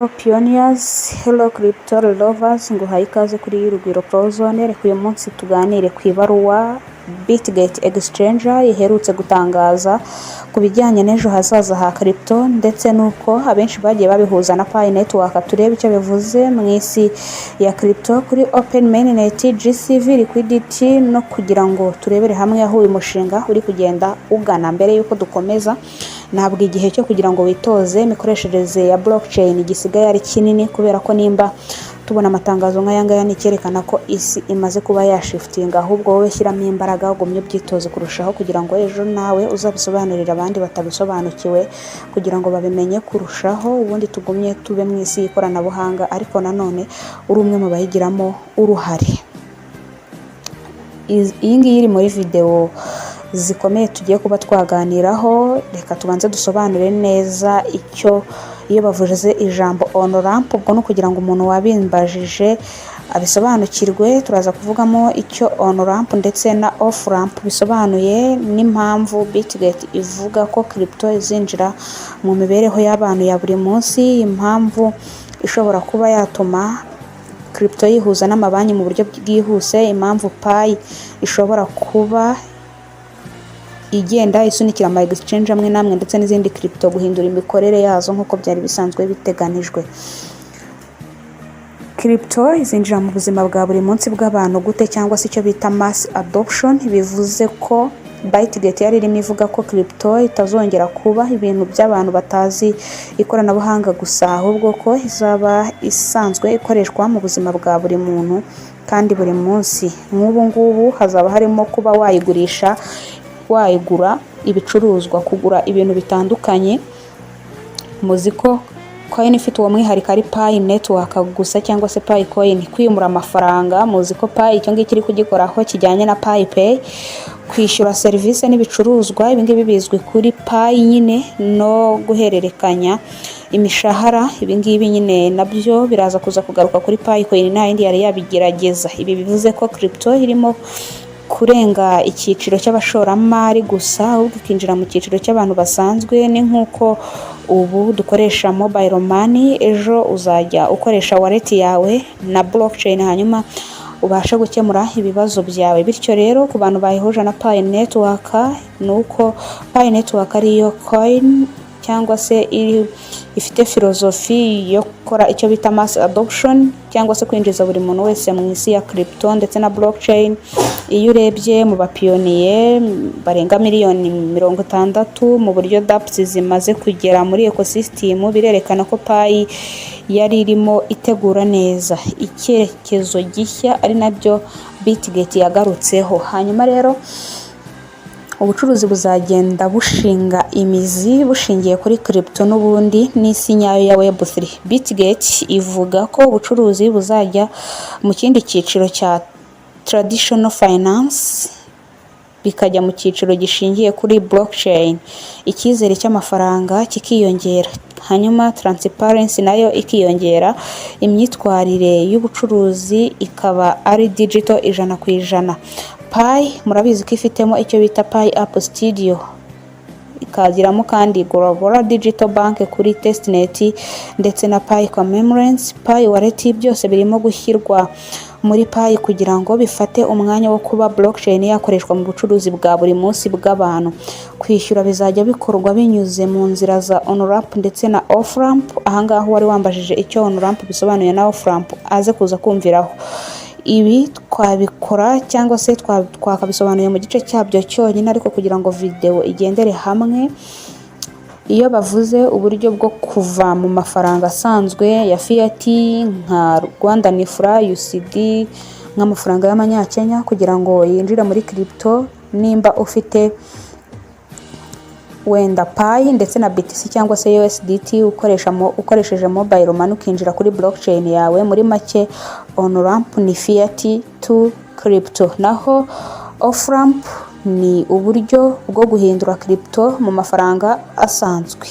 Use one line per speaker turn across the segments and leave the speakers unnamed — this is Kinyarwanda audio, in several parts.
Pioneers, hello crypto lovers, nguhaye ikaze kuri Rugwiro Prozone. Reka uyu munsi tuganire ku ibaruwa Bitget Exchanger iherutse gutangaza ku bijyanye n'ejo hazaza ha crypto ndetse nuko abenshi bagiye babihuza na Pi Network. Turebe icyo bivuze mu isi ya crypto kuri Open Mainnet, GCV, Liquidity, no kugira ngo turebere hamwe aho uyu mushinga uri kugenda ugana. Mbere yuko dukomeza, ntabwo igihe cyo kugira ngo witoze imikoreshereze ya blockchain gisigaye ari kinini, kubera ko nimba tubona amatangazo nk'aya ngaya ni icyerekana ko isi imaze kuba yashiftinga. Ahubwo wowe shyiramo imbaraga, ugumye ubyitoze kurushaho kugira ngo ejo nawe uzabisobanurira abandi batabisobanukiwe kugira ngo babimenye kurushaho, ubundi tugumye tube mu isi y'ikoranabuhanga ariko nanone uri umwe mu bayigiramo uruhare. Iyi ngiyi iri muri video zikomeye tugiye kuba twaganiraho. Reka tubanze dusobanure neza icyo iyo bavuze ijambo on ramp, ubwo no kugira ngo umuntu wabimbajije abisobanukirwe. Turaza kuvugamo icyo on ramp ndetse na off ramp bisobanuye, n'impamvu Bitget ivuga ko crypto izinjira mu mibereho y'abantu ya buri munsi, impamvu ishobora kuba yatuma crypto yihuza n'amabanki mu buryo bwihuse, impamvu Pi ishobora kuba igenda isunikira ama exchange amwe namwe ndetse n'izindi crypto guhindura imikorere yazo nk'uko byari bisanzwe biteganijwe. Crypto izinjira mu buzima bwa buri munsi bw'abantu gute, cyangwa se icyo bita mass adoption. Bivuze ko Bitget yari irimo ivuga ko crypto itazongera kuba ibintu by'abantu batazi ikoranabuhanga gusa, ahubwo ko izaba isanzwe ikoreshwa mu buzima bwa buri muntu kandi buri munsi. Nk'ubu ngubu hazaba harimo kuba wayigura ibicuruzwa, kugura ibintu bitandukanye. Muzi ko coin ifite uwo mwihariko ari Pi Network gusa, cyangwa se Pi coin, kwimura amafaranga. Muzi ko Pi icyo ngiki iri kugikoraho kijyanye na Pi Pay, kwishyura serivisi n'ibicuruzwa. Ibi ngibi bizwi kuri Pi nyine, no guhererekanya imishahara. Ibi ngibi nyine nabyo biraza kuza kugaruka kuri Pi coin, nta yindi yari yabigerageza. Ibi bivuze ko crypto irimo kurenga icyiciro cy'abashoramari gusa, ahubwo ikinjira mu cyiciro cy'abantu basanzwe. Ni nk'uko ubu dukoresha mobile money, ejo uzajya ukoresha wallet yawe na blockchain, hanyuma ubasha gukemura ibibazo byawe. Bityo rero ku bantu bayihuje na Pi Network, nuko Pi Network ariyo coin cyangwa se ifite filozofi yo gukora icyo bita mass adoption, cyangwa se kwinjiza buri muntu wese mu isi ya crypto ndetse na blockchain. Iyo urebye mu bapiyoniye barenga miliyoni 60 mu buryo dApps zimaze kugera muri ecosystem, birerekana ko Pi yari irimo itegura neza icyerekezo gishya, ari nabyo Bitget yagarutseho. Hanyuma rero ubucuruzi buzagenda bushinga imizi bushingiye kuri crypto n'ubundi n'isi nyayo ya Web3. Bitget ivuga ko ubucuruzi buzajya mu kindi cyiciro cya traditional finance, bikajya mu cyiciro gishingiye kuri blockchain, icyizere cy'amafaranga kikiyongera, hanyuma transparency nayo ikiyongera, imyitwarire y'ubucuruzi ikaba ari digital 100%. Pi murabizi ko ifitemo icyo bita Pi App Studio, ikagiramo kandi Global Digital Bank kuri testnet ndetse na Pi Commemorates. Pi Wallet byose birimo gushyirwa muri Pi kugira ngo bifate umwanya wo kuba blockchain yakoreshwa mu bucuruzi bwa buri munsi bw'abantu. Kwishyura bizajya bikorwa binyuze mu nzira za on ramp ndetse na off ramp. Ahangaho wari wambajije icyo on ramp bisobanuye na off ramp, aze kuza kumviraho. Ibi twabikora cyangwa se twakabisobanuye mu gice cyabyo cyonyine, ariko kugira ngo video igendere hamwe, iyo bavuze uburyo bwo kuva mu mafaranga asanzwe ya fiat nka Rwanda Nifra, USD, nk'amafaranga y'amanyakenya, kugira ngo yinjire muri crypto, nimba ufite wenda Pi ndetse na BTC cyangwa se USDT ukoresheje mobile money ukinjira kuri blockchain yawe, muri make on ramp ni fiat to crypto, naho off ramp ni uburyo bwo guhindura crypto mu mafaranga asanzwe.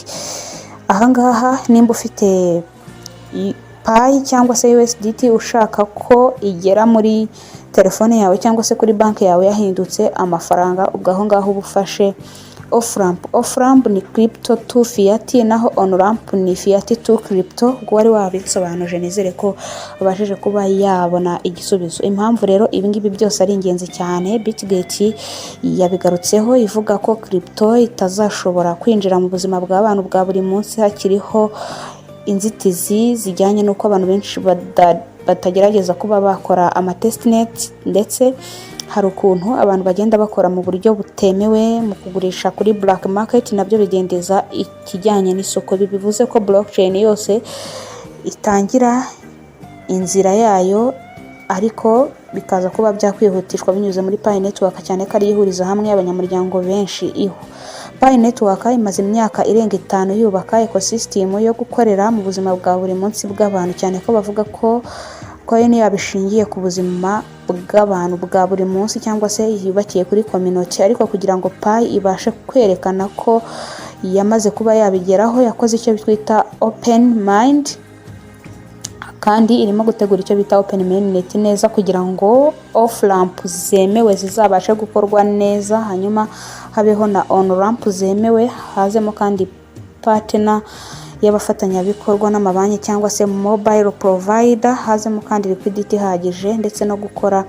Ahangaha nimba ufite Pi cyangwa se USDT ushaka ko igera muri telefone yawe cyangwa se kuri banki yawe yahindutse amafaranga, ubwo aho ngaho ubufashe Off ramp ni crypto to fiat, naho on ramp ni fiat to crypto. Ubwo wari wabisobanuje, nizere ko ubashije kuba yabona igisubizo. Impamvu rero ibi ngibi byose ari ingenzi cyane, Bitget yabigarutseho ivuga ko crypto itazashobora kwinjira mu buzima bw'abantu bwa buri munsi hakiriho inzitizi zijyanye n'uko abantu benshi batagerageza kuba bakora amatestnet, ndetse hari ukuntu abantu bagenda bakora mu buryo butemewe mu kugurisha kuri black market, nabyo bigendeza ikijyanye n'isoko. Bivuze ko blockchain yose itangira inzira yayo, ariko bikaza kuba byakwihutishwa binyuze muri Pi Network, cyane ko ari ihuriza hamwe abanyamuryango benshi. Pi Network imaze imyaka irenga 5 yubaka ecosystem yo gukorera mu buzima bwa buri munsi bw'abantu, cyane ko bavuga ko coin yabishingiye ku buzima bw'abantu bwa buri munsi, cyangwa se yubakiye kuri community. Ariko kugira ngo Pi ibashe kwerekana ko yamaze kuba yabigeraho, yakoze icyo twita open mind, kandi irimo gutegura icyo bita open mainnet neza, kugira ngo off ramp zemewe zizabashe gukorwa neza, hanyuma habeho na on ramp zemewe, hazemo kandi partner y'abafatanyabikorwa n'amabanki cyangwa se mobile provider, hazemo kandi liquidity ihagije, ndetse no gukora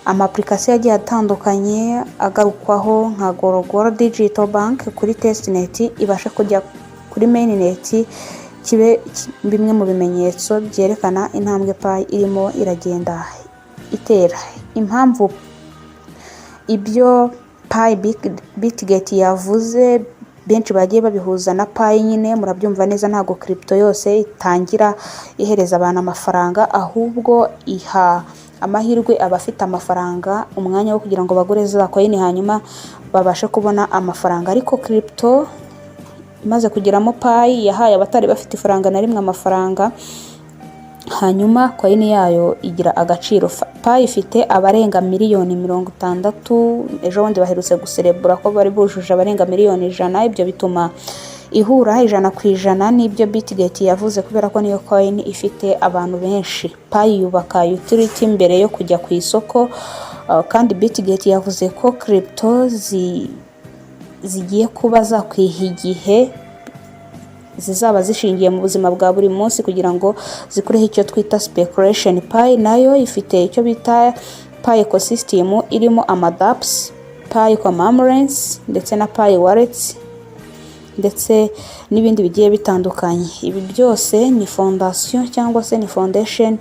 ama-application agiye atandukanye agarukwaho nka Gorogoro Digital Bank kuri testnet ibashe kujya kuri mainnet, kibe bimwe mu bimenyetso byerekana intambwe Pi irimo iragenda itera. Impamvu ibyo Pi Bitget yavuze benshi bagiye babihuza na Pi nyine, murabyumva neza, ntago crypto yose itangira ihereza abantu amafaranga, ahubwo iha amahirwe abafite amafaranga umwanya wo kugira ngo bagure za coin, hanyuma babashe kubona amafaranga. Ariko crypto imaze kugeramo Pi yahaye abatari bafite ifaranga na rimwe amafaranga, hanyuma coin yayo igira agaciro. Pi ifite abarenga miliyoni 60, ejo bundi baherutse guserebura ko bari bujuje abarenga miliyoni 100. Ibyo bituma ihura 100% n'ibyo Bitget yavuze, kubera ko niyo coin ifite abantu benshi. Pi yubaka utility mbere yo kujya ku isoko, kandi Bitget yavuze ko crypto zigiye kuba zakwiha igihe zizaba zishingiye mu buzima bwa buri munsi, kugira ngo zikureho icyo twita speculation. Pi nayo ifite icyo bita Pi ecosystem irimo amadApps, Pi commemorates, ndetse na Pi wallets, ndetse n'ibindi bigiye bitandukanye. Ibi byose ni fondation cyangwa se ni foundation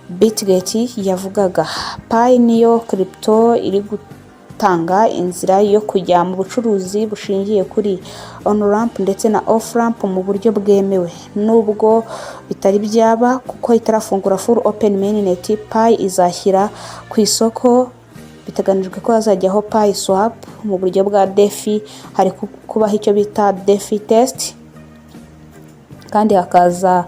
Bitget yavugaga. Pi niyo crypto iri gutanga inzira yo kujya mu bucuruzi bushingiye kuri on ramp ndetse na off ramp mu buryo bwemewe, nubwo bitari byaba kuko itarafungura full open mainnet. Pi izashyira ku isoko, biteganijwe ko hazajyaho Pi swap mu buryo bwa DeFi, hari kubaho icyo bita DeFi test, kandi hakaza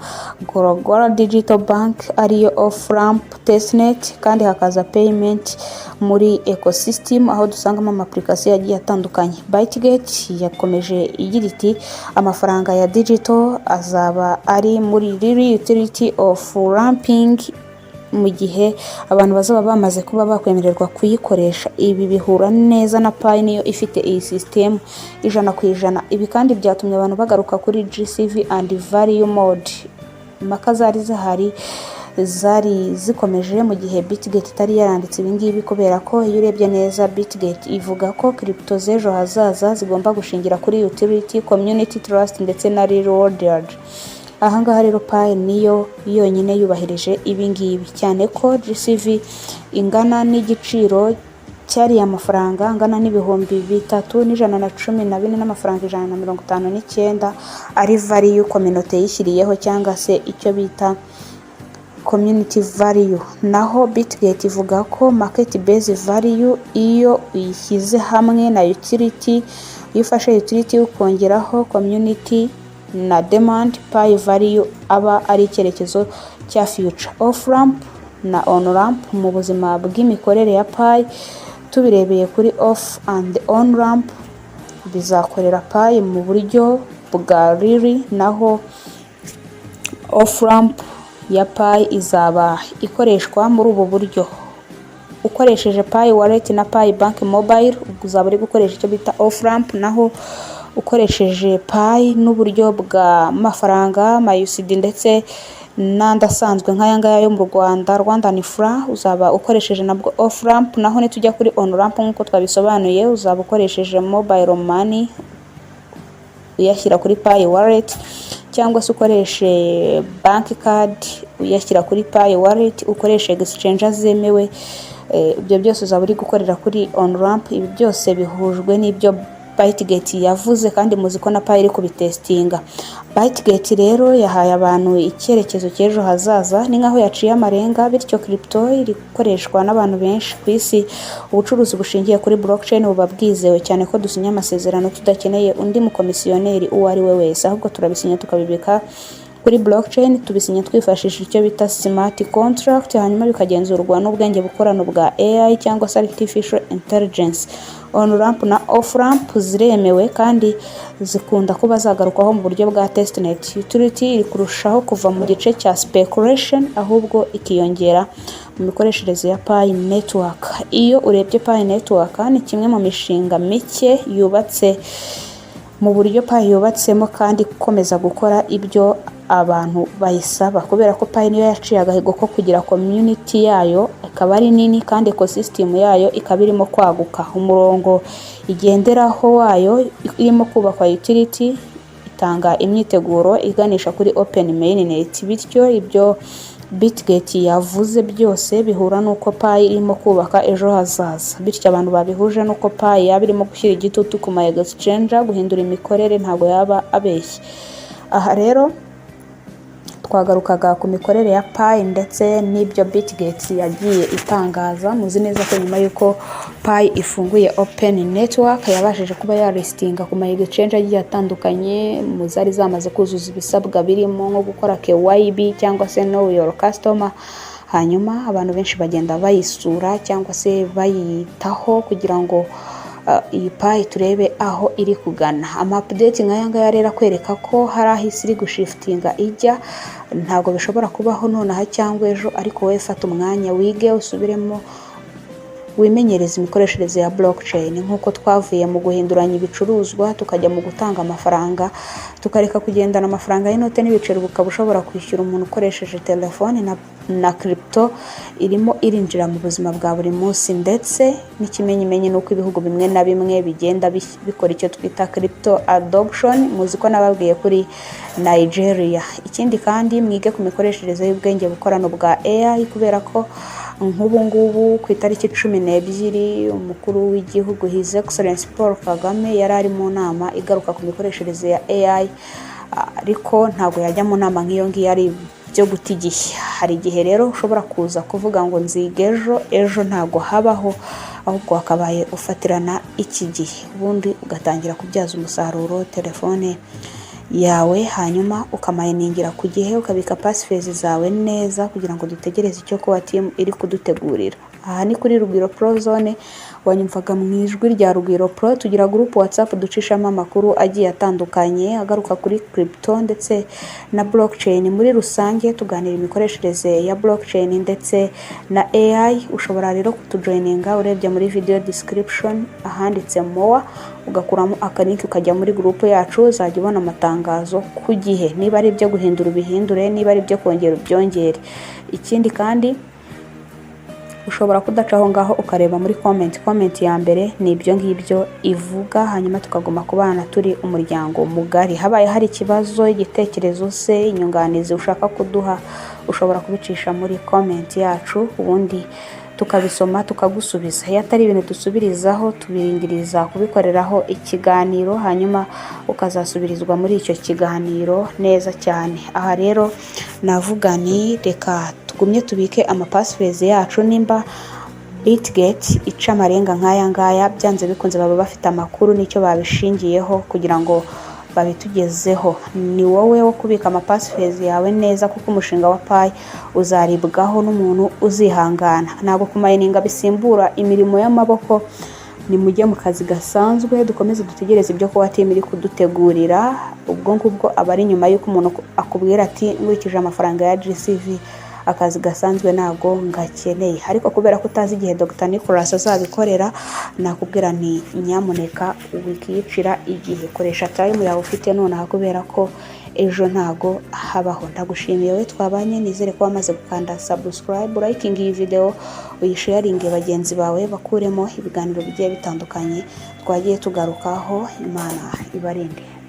Gorogoro Digital Bank ariyo off ramp testnet, kandi hakaza payment muri ecosystem aho dusangamo ama-application yagiye atandukanye. Bitget yakomeje igira iti amafaranga ya digital azaba ari muri riri utility of ramping mu gihe abantu bazaba bamaze kuba bakwemererwa kuyikoresha. Ibi bihura neza na Pi niyo ifite iyi system 100%. Ibi kandi byatumye abantu bagaruka kuri GCV and value mode. Impaka zari zikomeje mu gihe Bitget itari yaranditse ibi ngibi, kubera ko iyo urebye neza Bitget ivuga ko crypto z'ejo hazaza zigomba gushingira kuri utility, community trust, ndetse na reward. Ahangaha rero Pi niyo yonyine yubahirije ibi ngibi, cyane ko GCV ingana n'igiciro cyari amafaranga angana n'ibihumbi 3,114 n'amafaranga 159 ari value community yishyiriyeho, cyangwa se icyo bita community value. Naho Bitget ivuga ko market base value iyo uyishyize hamwe na utility, iyo ufashe utility ukongeraho community na demand, Pi value aba ari icyerekezo cya future. Off ramp na on ramp mu buzima bw'imikorere ya Pi, tubirebeye kuri off and on ramp, bizakorera Pi mu buryo bwa riri, naho off ramp ya Pi izaba ikoreshwa muri ubu buryo. Uko ukoresheje Pi Wallet na Pi Bank Mobile uzaba uri gukoresha icyo bita off ramp, naho ukoresheje Pi n'uburyo bwa mafaranga MyUSD ndetse n'andi asanzwe nk'aya ngaya yo mu Rwanda Rwandan franc uzaba ukoresheje nabwo off ramp, naho nitujya kuri on ramp nk'uko twabisobanuye uzaba ukoresheje mobile money uyashyira kuri Pi Wallet cyangwa se ukoreshe bank card uyashyira kuri Pi Wallet, ukoreshe exchange zemewe. Ibyo byose uzaba uri gukorera kuri on ramp. Ibi byose bihujwe n'ibyo Bytegate yavuze kandi muzi ko na Pi iri kubitestinga. Bytegate rero yahaye abantu icyerekezo cy'ejo hazaza, ni nkaho yaciye amarenga, bityo crypto iri gukoreshwa n'abantu benshi ku isi. Ubucuruzi bushingiye kuri blockchain buba bwizewe cyane ko dusinya amasezerano tudakeneye undi mukomisiyoneri uwo ari we wese, ahubwo turabisinya tukabibika kuri blockchain. Tubisinya twifashishije icyo bita smart contract, hanyuma bikagenzurwa n'ubwenge bukorano bwa AI cyangwa se artificial intelligence. On ramp na off ramp ziremewe kandi zikunda kuba zagarukaho mu buryo bwa testnet. Utility iri kurushaho kuva mu gice cya speculation ahubwo ikiyongera mu mikoreshereze ya Pi network. Iyo urebye Pi network ni kimwe mu mishinga mike yubatse mu buryo Pi yubatsemo kandi gukomeza gukora ibyo abantu bayisaba, kubera ko Pi niyo yaciye agahigo ko kugira community yayo ikaba ari nini kandi ecosystem yayo ikaba irimo kwaguka. Umurongo igenderaho wayo irimo kubakwa utility itanga imyiteguro iganisha kuri open mainnet, bityo ibyo Bytegate yavuze byose bihura nuko Pi irimo kubaka ejo hazaza. Bityo abantu babihuje nuko Pi yaba irimo gushyira igitutu ku ma exchange guhindura imikorere, ntago yaba abeshye. Aha rero twagarukaga ku mikorere ya Pi ndetse n'ibyo Bytegate yagiye itangaza. Muzi neza ko nyuma yuko Pi ifunguye open network yabashije kuba yaristinga ku ma exchange agiye atandukanye, muzari zamaze kuzuza ibisabwa birimo nko gukora KYB cyangwa se know your customer. Hanyuma abantu benshi bagenda bayisura cyangwa se bayitaho kugira ngo iyi Pi turebe aho iri kugana. Ama update nk'aya ngaya rero kwereka ko hari aho isi iri gushiftinga ijya, ntago bishobora kubaho nonaha cyangwa ejo, ariko wowe fata umwanya wige usubiremo wimenyereza imikoreshereze ya blockchain. Nk'uko twavuye mu guhinduranya ibicuruzwa tukajya mu gutanga amafaranga, tukareka kugendana amafaranga y'inote n'ibiceri, bukaba ushobora kwishyura umuntu ukoresheje telefone na crypto irimo irinjira mu buzima bwa buri munsi. Ndetse n'ikimenyimenyi nuko ibihugu bimwe na bimwe bigenda bikora icyo twita crypto adoption. Muzi ko nababwiye kuri Nigeria. Ikindi kandi mwige ku mikoreshereze y'ubwenge bukorano bwa AI, kubera ko nk'ubu ngubu ku itariki 12 umukuru w'igihugu His Excellency Paul Kagame yari ari mu nama igaruka ku mikoreshereze ya AI, ariko ntago yajya mu nama nk'iyo ngiyo ari byo gutigihe. Hari igihe rero ushobora kuza kuvuga ngo nzige ejo ntago habaho, ahubwo wakabaye ufatirana iki gihe, ubundi ugatangira kubyaza umusaruro telefone yawe, hanyuma ukamayiningira ku gihe, ukabika passphase zawe neza kugira ngo dutegereze icyo kuba team iri kudutegurira. Aha ni kuri Rugwiro Pro Zone, wanyumvaga mu ijwi rya Rugwiro Pro. Tugira group WhatsApp ducishamo amakuru agiye atandukanye agaruka kuri crypto ndetse na blockchain muri rusange, tuganira imikoreshereze ya blockchain ndetse na AI. Ushobora rero kutujoininga urebye muri video description ahanditse more, ugakuramo akalinki ukajya muri group yacu, uzajya ubona amatangazo ku gihe, niba ari ibyo guhindura ubihindure, niba ari ibyo kongera ubyongere. Ikindi kandi ushobora kudacaho ngaho ukareba muri comment ya mbere ni ibyo ngibyo ivuga, hanyuma tukaguma kubana turi umuryango mugari. Habaye hari ikibazo, igitekerezo se, inyunganizi ushaka kuduha, ushobora kubicisha muri comment yacu, ubundi tukabisoma tukagusubiza. Iyo atari ibintu dusubirizaho, tubirindiriza kubikoreraho ikiganiro, hanyuma ukazasubirizwa muri icyo kiganiro neza cyane. Aha rero navuga ni reka tugumye tubike amapassphase yacu. Nimba Bytegate ica amarenga nk'aya ngaya, byanze bikunze baba bafite amakuru n'icyo babishingiyeho kugira ngo babitugezeho. Ni wowe wo kubika amapassphase yawe neza, kuko umushinga wa Pi uzaribwaho n'umuntu uzihangana. Ntabwo kumayininga bisimbura imirimo y'amaboko, ni mujye mu kazi gasanzwe, dukomeze dutegereze ibyo kuba team iri kudutegurira. Ubwo ngubwo aba ari nyuma y'uko umuntu akubwira ati ngurikije amafaranga ya GCV akazi gasanzwe ntago ngakeneye. Ariko kubera ko utazi igihe Dr Nicholas azabikorera, nakubwira nti nyamuneka wikiyicira igihe, koresha time yawe ufite nonaha kubera ko ejo ntago habaho. Ndagushimiye we twabanye, nizere ko wamaze gukanda subscribe, liking iyi video, uyisharinge bagenzi bawe bakuremo ibiganiro bigiye bitandukanye twagiye tugarukaho. Imana ibarinde.